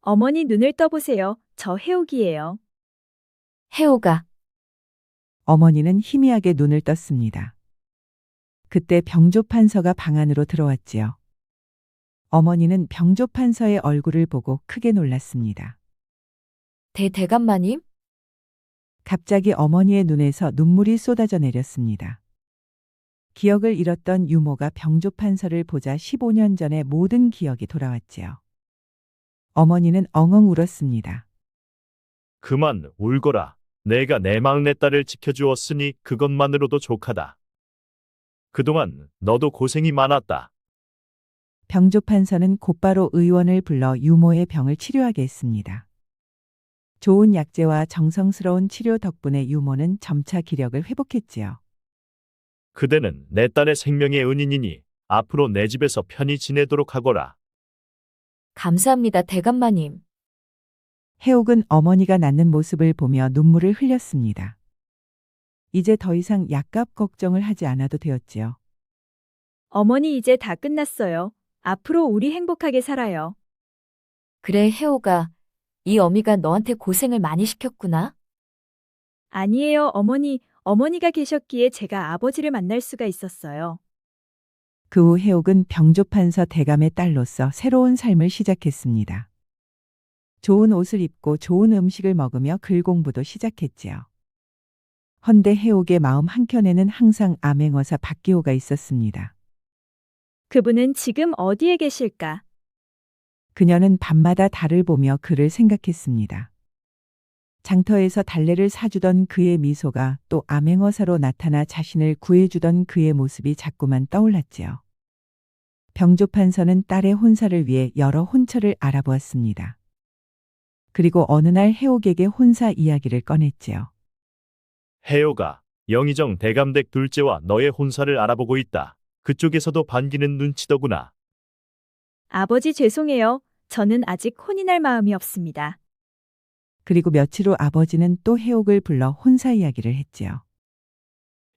[SPEAKER 4] 어머니 눈을 떠보세요. 저 해옥이에요.
[SPEAKER 5] 해오가
[SPEAKER 2] 어머니는 희미하게 눈을 떴습니다. 그때 병조판서가 방 안으로 들어왔지요. 어머니는 병조판서의 얼굴을 보고 크게 놀랐습니다.
[SPEAKER 5] 대감마님?
[SPEAKER 2] 갑자기 어머니의 눈에서 눈물이 쏟아져 내렸습니다. 기억을 잃었던 유모가 병조판서를 보자 15년 전의 모든 기억이 돌아왔지요. 어머니는 엉엉 울었습니다.
[SPEAKER 14] 그만 울거라. 내가 내 막내딸을 지켜주었으니 그것만으로도 족하다. 그동안 너도 고생이 많았다.
[SPEAKER 2] 병조판서는 곧바로 의원을 불러 유모의 병을 치료하게 했습니다. 좋은 약재와 정성스러운 치료 덕분에 유모는 점차 기력을 회복했지요.
[SPEAKER 14] 그대는 내 딸의 생명의 은인이니 앞으로 내 집에서 편히 지내도록 하거라.
[SPEAKER 5] 감사합니다, 대감마님.
[SPEAKER 2] 해옥은 어머니가 낫는 모습을 보며 눈물을 흘렸습니다. 이제 더 이상 약값 걱정을 하지 않아도 되었지요.
[SPEAKER 4] 어머니 이제 다 끝났어요. 앞으로 우리 행복하게 살아요.
[SPEAKER 5] 그래, 해오가. 이 어미가 너한테 고생을 많이 시켰구나.
[SPEAKER 4] 아니에요, 어머니. 어머니가 계셨기에 제가 아버지를 만날 수가 있었어요.
[SPEAKER 2] 그 후 해옥은 병조판서 대감의 딸로서 새로운 삶을 시작했습니다. 좋은 옷을 입고 좋은 음식을 먹으며 글 공부도 시작했지요. 헌데 해옥의 마음 한켠에는 항상 암행어사 박기호가 있었습니다.
[SPEAKER 4] 그분은 지금 어디에 계실까?
[SPEAKER 2] 그녀는 밤마다 달을 보며 그를 생각했습니다. 장터에서 달래를 사주던 그의 미소가 또 암행어사로 나타나 자신을 구해주던 그의 모습이 자꾸만 떠올랐지요. 병조판서는 딸의 혼사를 위해 여러 혼처를 알아보았습니다. 그리고 어느 날 해옥에게 혼사 이야기를 꺼냈지요.
[SPEAKER 14] 해요가 영의정 대감댁 둘째와 너의 혼사를 알아보고 있다. 그쪽에서도 반기는 눈치더구나.
[SPEAKER 4] 아버지 죄송해요. 저는 아직 혼인할 마음이 없습니다.
[SPEAKER 2] 그리고 며칠 후 아버지는 또 해옥을 불러 혼사 이야기를 했지요.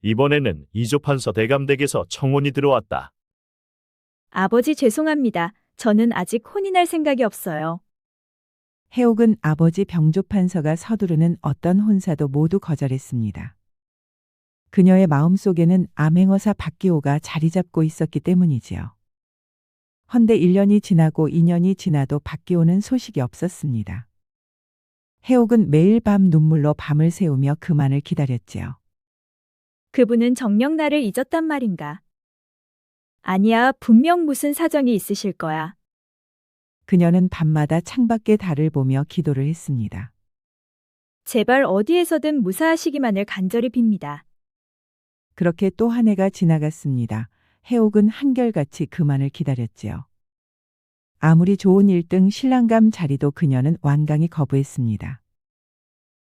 [SPEAKER 14] 이번에는 이조판서 대감댁에서 청혼이 들어왔다.
[SPEAKER 4] 아버지 죄송합니다. 저는 아직 혼인할 생각이 없어요.
[SPEAKER 2] 해옥은 아버지 병조판서가 서두르는 어떤 혼사도 모두 거절했습니다. 그녀의 마음속에는 암행어사 박기호가 자리 잡고 있었기 때문이지요. 헌데 1년이 지나고 2년이 지나도 박기호는 소식이 없었습니다. 해옥은 매일 밤 눈물로 밤을 새우며 그만을 기다렸지요.
[SPEAKER 4] 그분은 정녕 나를 잊었단 말인가? 아니야, 분명 무슨 사정이 있으실 거야.
[SPEAKER 2] 그녀는 밤마다 창밖의 달을 보며 기도를 했습니다.
[SPEAKER 4] 제발 어디에서든 무사하시기만을 간절히 빕니다.
[SPEAKER 2] 그렇게 또 한 해가 지나갔습니다. 해옥은 한결같이 그만을 기다렸지요. 아무리 좋은 1등 신랑감 자리도 그녀는 완강히 거부했습니다.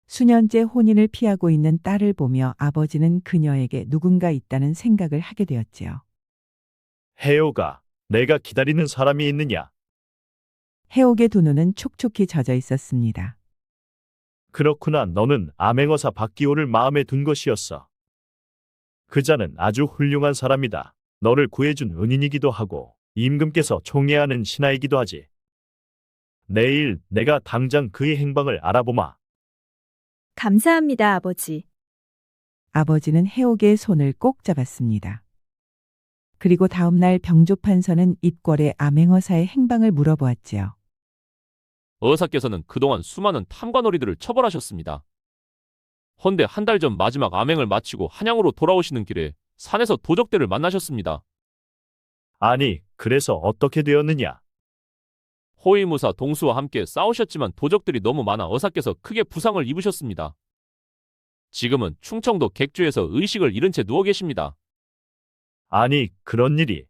[SPEAKER 2] 수년째 혼인을 피하고 있는 딸을 보며 아버지는 그녀에게 누군가 있다는 생각을 하게 되었지요.
[SPEAKER 14] 해요가 내가 기다리는 사람이 있느냐?
[SPEAKER 2] 해옥의 두 눈은 촉촉히 젖어 있었습니다.
[SPEAKER 14] 그렇구나. 너는 암행어사 박기호를 마음에 둔 것이었어. 그자는 아주 훌륭한 사람이다. 너를 구해준 은인이기도 하고 임금께서 총애하는 신하이기도 하지. 내일 내가 당장 그의 행방을 알아보마.
[SPEAKER 4] 감사합니다, 아버지.
[SPEAKER 2] 아버지는 해옥의 손을 꼭 잡았습니다. 그리고 다음 날 병조판서는 입궐에 암행어사의 행방을 물어보았지요.
[SPEAKER 15] 어사께서는 그동안 수많은 탐관오리들을 처벌하셨습니다. 헌데 한 달 전 마지막 암행을 마치고 한양으로 돌아오시는 길에 산에서 도적들을 만나셨습니다.
[SPEAKER 14] 아니, 그래서 어떻게 되었느냐?
[SPEAKER 15] 호위무사 동수와 함께 싸우셨지만 도적들이 너무 많아 어사께서 크게 부상을 입으셨습니다. 지금은 충청도 객주에서 의식을 잃은 채 누워 계십니다.
[SPEAKER 14] 아니, 그런 일이.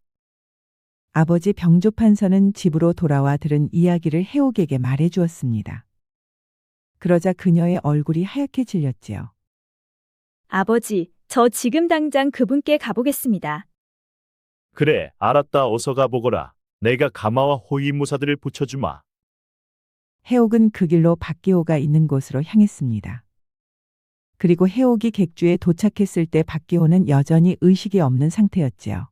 [SPEAKER 2] 아버지 병조판서는 집으로 돌아와 들은 이야기를 해옥에게 말해 주었습니다. 그러자 그녀의 얼굴이 하얗게 질렸지요.
[SPEAKER 4] 아버지, 저 지금 당장 그분께 가보겠습니다.
[SPEAKER 14] 그래, 알았다. 어서 가보거라. 내가 가마와 호위무사들을 붙여주마.
[SPEAKER 2] 해옥은 그 길로 박기호가 있는 곳으로 향했습니다. 그리고 해옥이 객주에 도착했을 때 박기호는 여전히 의식이 없는 상태였지요.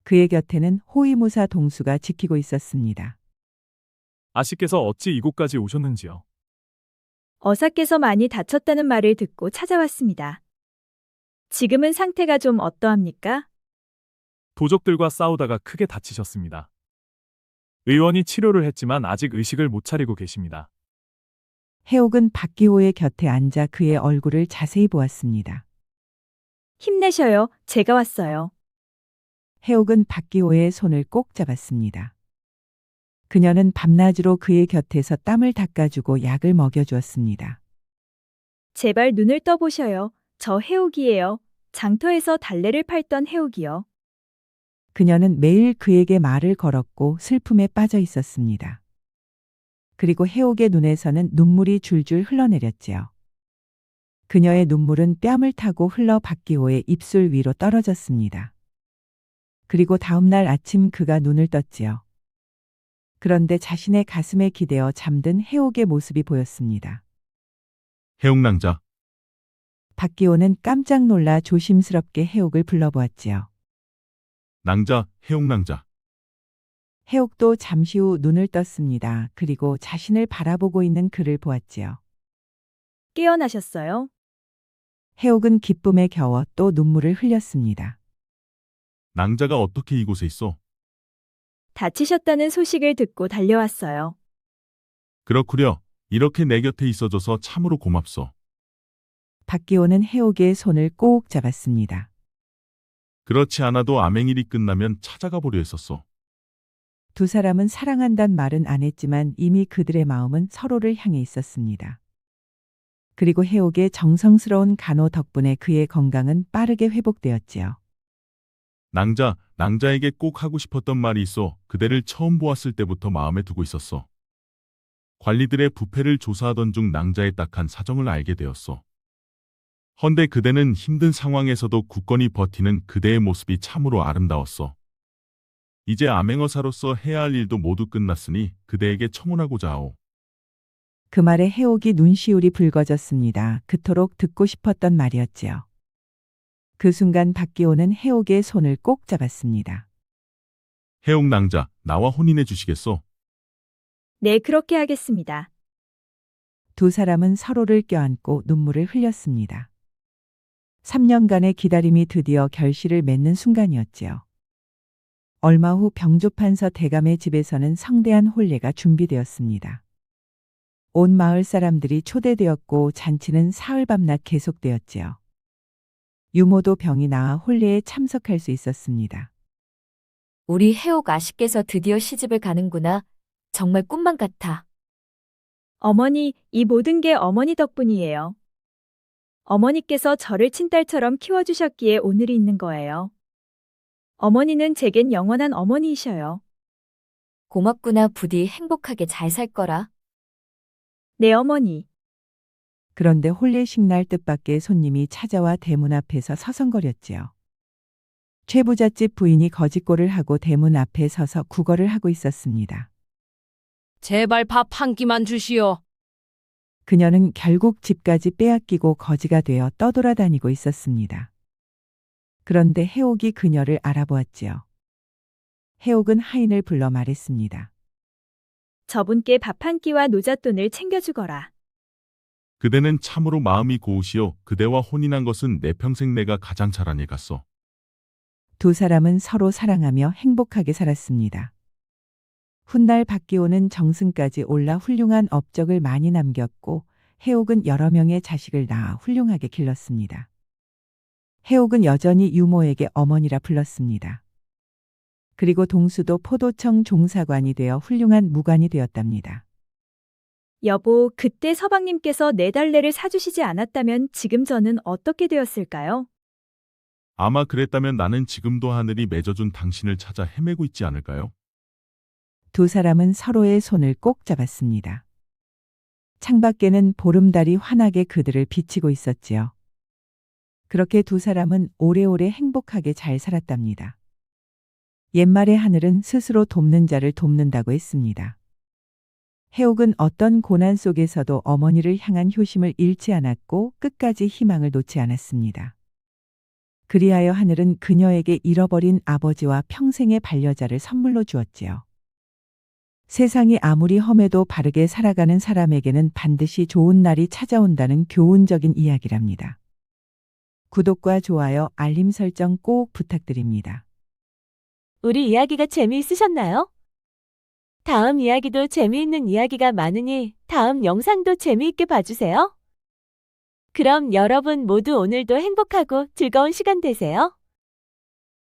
[SPEAKER 2] 그의 곁에는 호위무사 동수가 지키고 있었습니다.
[SPEAKER 16] 아씨께서 어찌 이곳까지 오셨는지요?
[SPEAKER 4] 어사께서 많이 다쳤다는 말을 듣고 찾아왔습니다. 지금은 상태가 좀 어떠합니까?
[SPEAKER 16] 도적들과 싸우다가 크게 다치셨습니다. 의원이 치료를 했지만 아직 의식을 못 차리고 계십니다.
[SPEAKER 2] 해옥은 박기호의 곁에 앉아 그의 얼굴을 자세히 보았습니다.
[SPEAKER 4] 힘내셔요. 제가 왔어요.
[SPEAKER 2] 해옥은 박기호의 손을 꼭 잡았습니다. 그녀는 밤낮으로 그의 곁에서 땀을 닦아주고 약을 먹여주었습니다.
[SPEAKER 4] 제발 눈을 떠보셔요. 저 해옥이에요. 장터에서 달래를 팔던 해옥이요.
[SPEAKER 2] 그녀는 매일 그에게 말을 걸었고 슬픔에 빠져 있었습니다. 그리고 해옥의 눈에서는 눈물이 줄줄 흘러내렸지요. 그녀의 눈물은 뺨을 타고 흘러 박기호의 입술 위로 떨어졌습니다. 그리고 다음 날 아침 그가 눈을 떴지요. 그런데 자신의 가슴에 기대어 잠든 해옥의 모습이 보였습니다.
[SPEAKER 6] 해옥낭자.
[SPEAKER 2] 박기호는 깜짝 놀라 조심스럽게 해옥을 불러보았지요.
[SPEAKER 6] 낭자, 해옥낭자.
[SPEAKER 2] 해옥도 잠시 후 눈을 떴습니다. 그리고 자신을 바라보고 있는 그를 보았지요.
[SPEAKER 4] 깨어나셨어요?
[SPEAKER 2] 해옥은 기쁨에 겨워 또 눈물을 흘렸습니다.
[SPEAKER 6] 낭자가 어떻게 이곳에 있어?
[SPEAKER 4] 다치셨다는 소식을 듣고 달려왔어요.
[SPEAKER 6] 그렇구려. 이렇게 내 곁에 있어줘서 참으로 고맙소.
[SPEAKER 2] 박기호는 해옥의 손을 꼭 잡았습니다.
[SPEAKER 6] 그렇지 않아도 암행일이 끝나면 찾아가 보려 했었소.
[SPEAKER 2] 두 사람은 사랑한단 말은 안 했지만 이미 그들의 마음은 서로를 향해 있었습니다. 그리고 해옥의 정성스러운 간호 덕분에 그의 건강은 빠르게 회복되었지요.
[SPEAKER 6] 낭자에게 꼭 하고 싶었던 말이 있어. 그대를 처음 보았을 때부터 마음에 두고 있었어. 관리들의 부패를 조사하던 중 낭자의 딱한 사정을 알게 되었어. 헌데 그대는 힘든 상황에서도 굳건히 버티는 그대의 모습이 참으로 아름다웠어. 이제 암행어사로서 해야 할 일도 모두 끝났으니 그대에게 청혼하고자 하오.
[SPEAKER 2] 그 말에 해옥이 눈시울이 붉어졌습니다. 그토록 듣고 싶었던 말이었지요. 그 순간 박기호는 해옥의 손을 꼭 잡았습니다.
[SPEAKER 6] 해옥낭자, 나와 혼인해 주시겠소?
[SPEAKER 4] 네, 그렇게 하겠습니다.
[SPEAKER 2] 두 사람은 서로를 껴안고 눈물을 흘렸습니다. 3년간의 기다림이 드디어 결실을 맺는 순간이었지요. 얼마 후 병조판서 대감의 집에서는 성대한 혼례가 준비되었습니다. 온 마을 사람들이 초대되었고 잔치는 사흘 밤낮 계속되었지요. 유모도 병이 나아 혼례에 참석할 수 있었습니다.
[SPEAKER 5] 우리 해옥 아씨께서 드디어 시집을 가는구나. 정말 꿈만 같아.
[SPEAKER 4] 어머니, 이 모든 게 어머니 덕분이에요. 어머니께서 저를 친딸처럼 키워주셨기에 오늘이 있는 거예요. 어머니는 제겐 영원한 어머니이셔요.
[SPEAKER 5] 고맙구나. 부디 행복하게 잘 살 거라.
[SPEAKER 4] 네, 어머니.
[SPEAKER 2] 그런데 혼례식 날 뜻밖의 손님이 찾아와 대문 앞에서 서성거렸지요. 최부잣집 부인이 거짓골을 하고 대문 앞에 서서 구걸을 하고 있었습니다.
[SPEAKER 7] 제발 밥 한 끼만 주시오.
[SPEAKER 2] 그녀는 결국 집까지 빼앗기고 거지가 되어 떠돌아다니고 있었습니다. 그런데 해옥이 그녀를 알아보았지요. 해옥은 하인을 불러 말했습니다.
[SPEAKER 4] 저분께 밥 한 끼와 노잣돈을 챙겨주거라.
[SPEAKER 6] 그대는 참으로 마음이 고우시오. 그대와 혼인한 것은 내 평생 내가 가장 잘한 일 같소.
[SPEAKER 2] 두 사람은 서로 사랑하며 행복하게 살았습니다. 훗날 박기호는 정승까지 올라 훌륭한 업적을 많이 남겼고 해옥은 여러 명의 자식을 낳아 훌륭하게 길렀습니다. 해옥은 여전히 유모에게 어머니라 불렀습니다. 그리고 동수도 포도청 종사관이 되어 훌륭한 무관이 되었답니다.
[SPEAKER 4] 여보, 그때 서방님께서 내 달래를 사주시지 않았다면 지금 저는 어떻게 되었을까요?
[SPEAKER 6] 아마 그랬다면 나는 지금도 하늘이 맺어준 당신을 찾아 헤매고 있지 않을까요?
[SPEAKER 2] 두 사람은 서로의 손을 꼭 잡았습니다. 창밖에는 보름달이 환하게 그들을 비치고 있었지요. 그렇게 두 사람은 오래오래 행복하게 잘 살았답니다. 옛말의 하늘은 스스로 돕는 자를 돕는다고 했습니다. 해옥은 어떤 고난 속에서도 어머니를 향한 효심을 잃지 않았고 끝까지 희망을 놓지 않았습니다. 그리하여 하늘은 그녀에게 잃어버린 아버지와 평생의 반려자를 선물로 주었지요. 세상이 아무리 험해도 바르게 살아가는 사람에게는 반드시 좋은 날이 찾아온다는 교훈적인 이야기랍니다. 구독과 좋아요, 알림 설정 꼭 부탁드립니다.
[SPEAKER 1] 우리 이야기가 재미있으셨나요? 다음 이야기도 재미있는 이야기가 많으니 다음 영상도 재미있게 봐주세요. 그럼 여러분 모두 오늘도 행복하고 즐거운 시간 되세요.